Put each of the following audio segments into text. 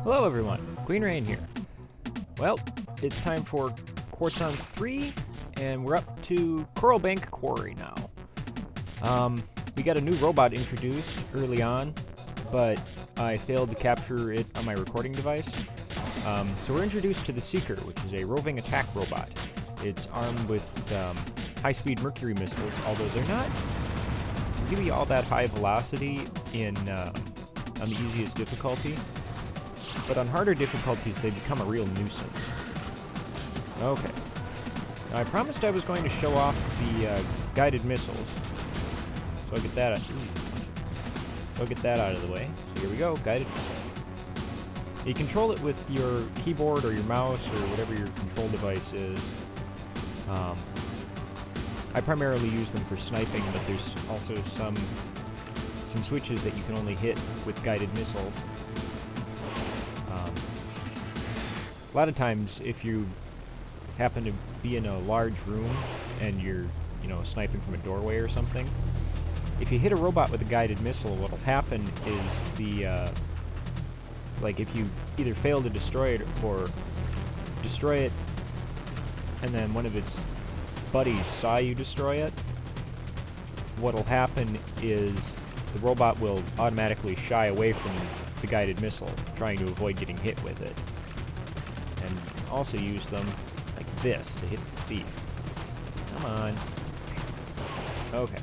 Hello everyone, Queen Rain here. Well, it's time for Quartz on 3, and we're up to Coral Bank Quarry now. We got a new robot introduced early on, but I failed to capture it on my recording device. So we're introduced to the Seeker, which is a roving attack robot. It's armed with high-speed mercury missiles, although they're not really all that high velocity on the easiest difficulty. But on harder difficulties, they become a real nuisance. Okay. Now, I promised I was going to show off the guided missiles. So I'll get that out of the way. So here we go, guided missile. You control it with your keyboard or your mouse or whatever your control device is. I primarily use them for sniping, but there's also some switches that you can only hit with guided missiles. A lot of times, if you happen to be in a large room and you're, sniping from a doorway or something, if you hit a robot with a guided missile, what'll happen is like if you either fail to destroy it or destroy it, and then one of its buddies saw you destroy it, what'll happen is the robot will automatically shy away from the guided missile, trying to avoid getting hit with it. And also use them like this to hit the thief. Come on. Okay.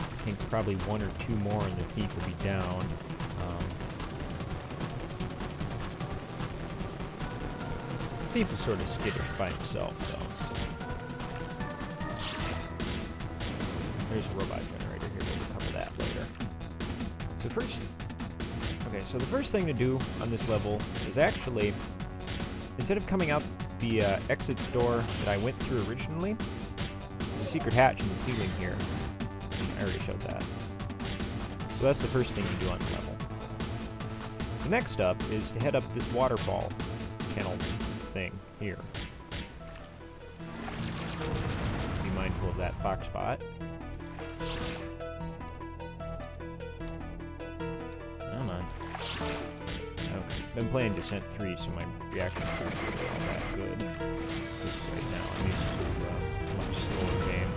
I think probably one or two more and the thief will be down. The thief is sort of skittish by himself, though. So. There's a robot generator here. We'll cover that later. So the first thing to do on this level is actually, instead of coming out the exit door that I went through originally, there's a secret hatch in the ceiling here. I already showed that. So that's the first thing you do on the level. The next up is to head up this waterfall channel thing here. Be mindful of that fox spot. Come on. Okay. Been playing Descent 3, so my reactions aren't really all that good. At least right now. I'm used to a much slower game.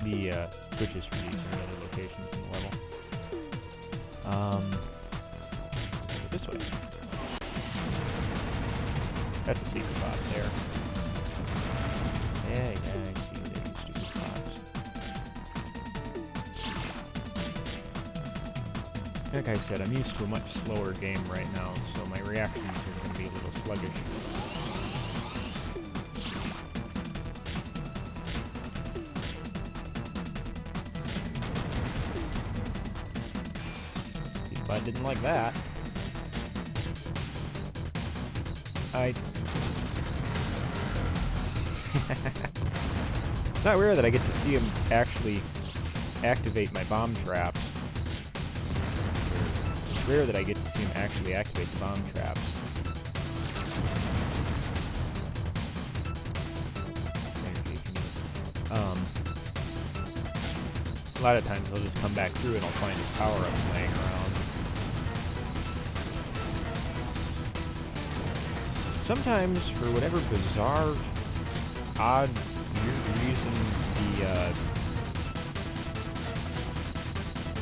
The switches for these are in other locations in the level. This way. That's a secret bot there. Yeah, I see that, you stupid fox. Like I said, I'm used to a much slower game right now, so my reactions are going to be a little sluggish. I didn't like that. It's not rare that I get to see him actually activate my bomb traps. It's rare that I get to see him actually activate the bomb traps. A lot of times he'll just come back through and I'll find his power-ups laying around. Sometimes, for whatever bizarre, odd, weird reason,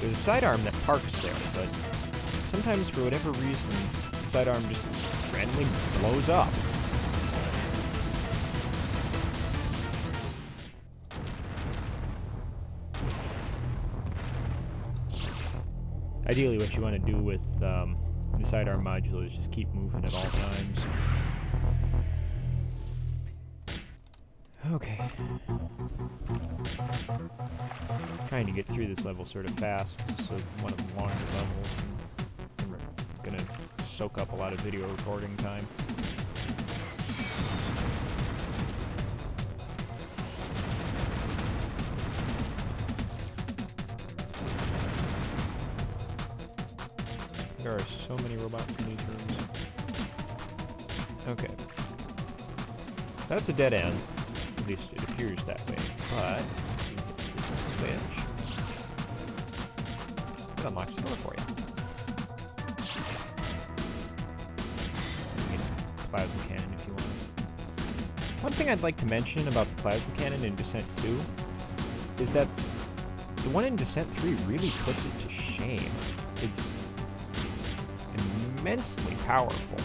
there's a sidearm that parks there, but sometimes, for whatever reason, the sidearm just randomly blows up. Ideally, what you want to do with the sidearm module is just keep moving at all times. Okay. Trying to get through this level sort of fast. This is one of the longer levels, and we're gonna soak up a lot of video recording time. There are so many robots in these rooms. Okay. That's a dead end. At least it appears that way. But, this switch. It unlocks the door for you. You need a plasma cannon if you want. One thing I'd like to mention about the plasma cannon in Descent 2 is that the one in Descent 3 really puts it to shame. It's immensely powerful.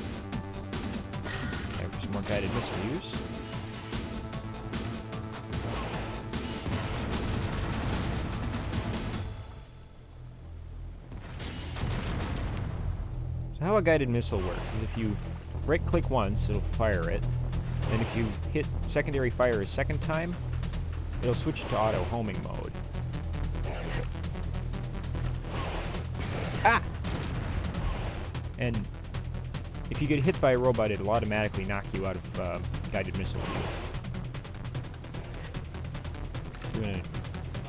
Time for some more guided missile use. So how a guided missile works is if you right-click once, it'll fire it. And if you hit secondary fire a second time, it'll switch to auto homing mode. Ah! And if you get hit by a robot, it'll automatically knock you out of guided missile view. You're going to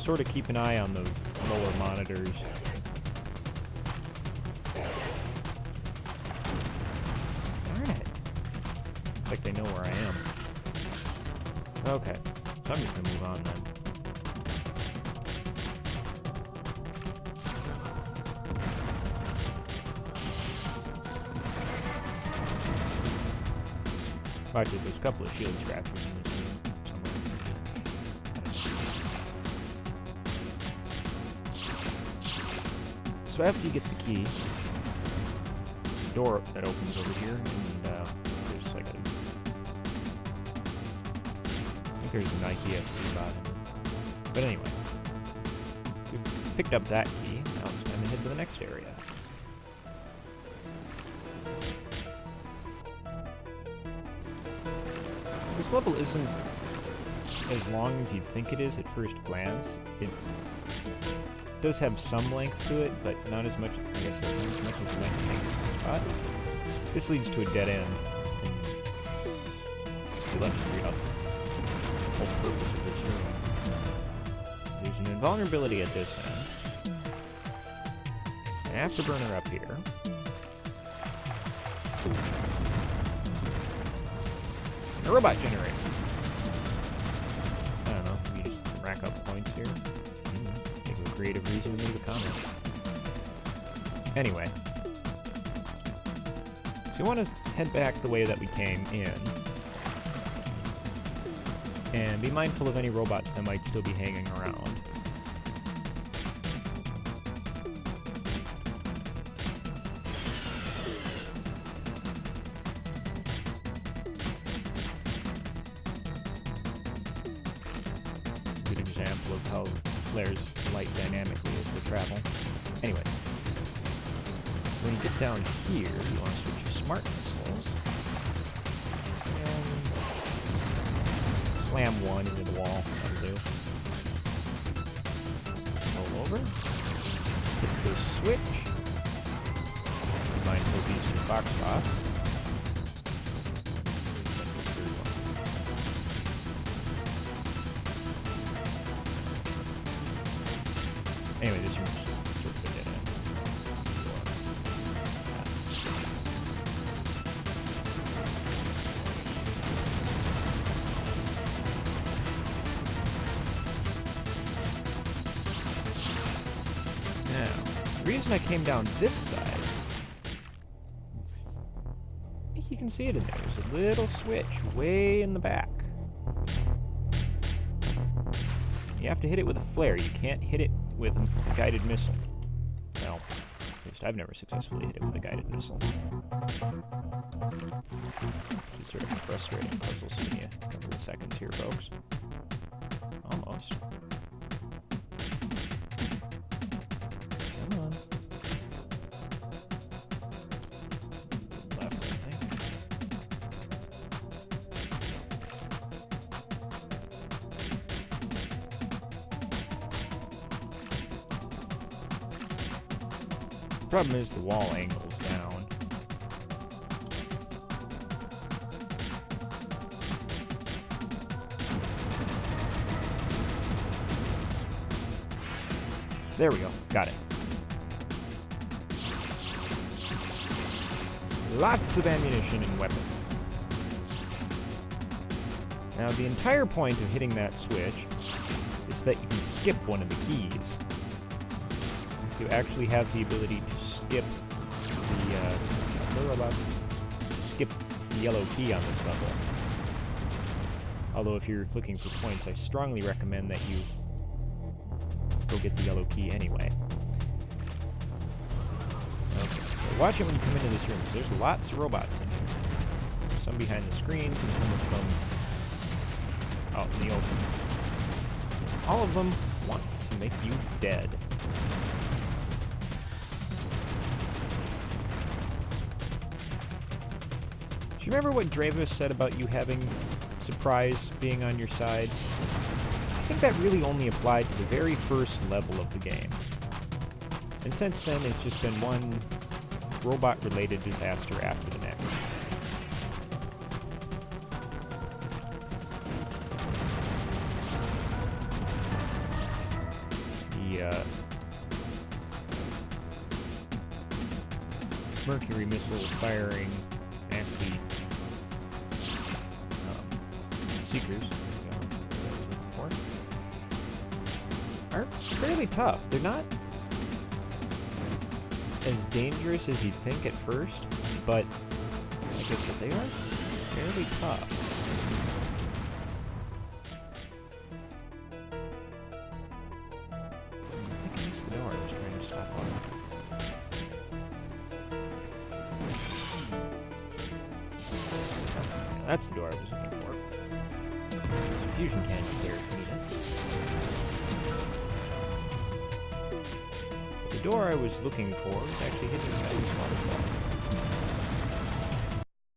sort of keep an eye on the lower monitors. Darn it. Looks like they know where I am. Okay, so I'm just going to move on then. Actually, there's a couple of shield scratchers in this room somewhere. So after you get the key, there's a door that opens over here, and there's like a... I think there's an ITSC bot in it. But anyway, we've picked up that key, now it's time to head to the next area. This level isn't as long as you'd think it is at first glance. It does have some length to it, but not as much, like I said, not as much as you might think in the spot. This leads to a dead end. Still have to figure out the whole purpose of this room. There's an invulnerability at this end. An afterburner up here. A robot generator. I don't know, maybe just rack up points here. Think of a creative reason to leave a comment. Anyway. So we want to head back the way that we came in. And be mindful of any robots that might still be hanging around. Example of how flares light dynamically as they travel. Anyway, so when you get down here, you want to switch your smart missiles. And slam one into the wall. That'll do. Roll over. Hit the switch. Be mindful of these two box spots. Anyway, this room's just sort of a dead end. Now, the reason I came down this side, I think you can see it in there. There's a little switch way in the back. You have to hit it with a flare. You can't hit it with a guided missile. Well, at least I've never successfully hit it with a guided missile. It's sort of a frustrating puzzle, so give me a couple of seconds here, folks. Almost. Come on. Left, I think. Problem is the wall angles down. There we go. Got it. Lots of ammunition and weapons. Now, the entire point of hitting that switch is that you can skip one of the keys. You actually have the ability to skip the yellow key on this level. Although if you're looking for points, I strongly recommend that you go get the yellow key anyway. Okay, so watch it when you come into this room, because there's lots of robots in here. Some behind the screens and some of them out in the open. All of them want to make you dead. Do you remember what Dravis said about you having surprise being on your side? I think that really only applied to the very first level of the game. And since then, it's just been one robot-related disaster after the next. The Mercury missile firing nasty Seekers are fairly tough. They're not as dangerous as you'd think at first, but like I said, they are fairly tough. I think I missed the door. I was trying to stop on it. That's the door I was looking for. There's a fusion cannon there if you need it. The door I was looking for was actually hidden behind this waterfall.